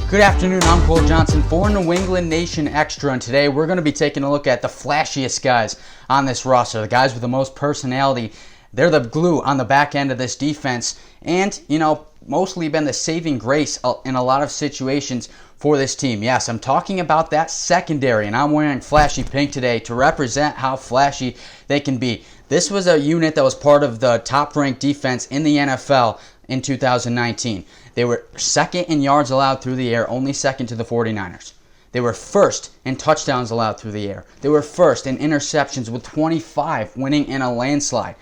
Good afternoon, I'm Cole Johnson for New England Nation Extra, and today we're going to be taking a look at the flashiest guys on this roster, the guys with the most personality. They're the glue on the back end of this defense, and, mostly been the saving grace in a lot of situations for this team. Yes, I'm talking about that secondary, and I'm wearing flashy pink today to represent how flashy they can be. This was a unit that was part of the top-ranked defense in the NFL in 2019. They were second in yards allowed through the air, only second to the 49ers. They were first in touchdowns allowed through the air. They were first in interceptions with 25, winning in a landslide.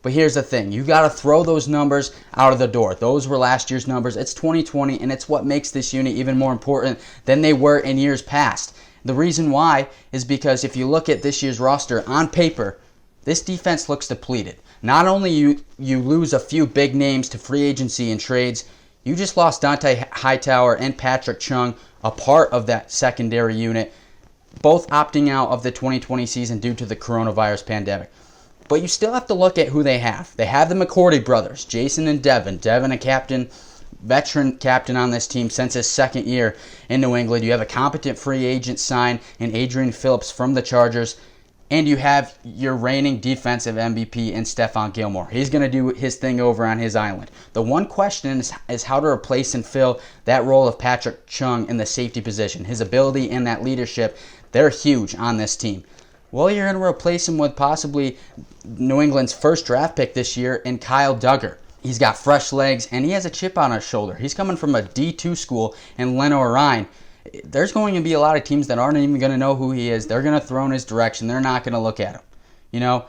But here's the thing. You got to throw those numbers out of the door. Those were last year's numbers. It's 2020, and it's what makes this unit even more important than they were in years past. The reason why is because if you look at this year's roster on paper, this defense looks depleted. Not only you lose a few big names to free agency and trades, you just lost Dante Hightower and Patrick Chung, a part of that secondary unit, both opting out of the 2020 season due to the coronavirus pandemic. But you still have to look at who they have. They have the McCourty brothers, Jason and Devin. Devin, a captain, veteran captain on this team since his second year in New England. You have a competent free agent sign in Adrian Phillips from the Chargers. And you have your reigning defensive MVP in Stephon Gilmore. He's going to do his thing over on his island. The one question is how to replace and fill that role of Patrick Chung in the safety position. His ability and that leadership, they're huge on this team. Well, you're going to replace him with possibly New England's first draft pick this year in Kyle Duggar. He's got fresh legs, and he has a chip on his shoulder. He's coming from a D2 school in Leno-Orion. There's going to be a lot of teams that aren't even going to know who he is. They're going to throw in his direction. They're not going to look at him.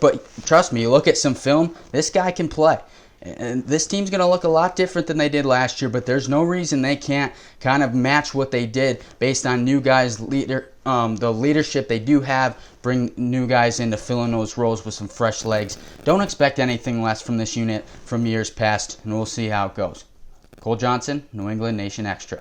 But trust me, you look at some film, this guy can play. And this team's going to look a lot different than they did last year, but there's no reason they can't kind of match what they did based on new guys' the leadership they do have, bring new guys in to fill in those roles with some fresh legs. Don't expect anything less from this unit from years past, and we'll see how it goes. Cole Johnson, New England Nation Extra.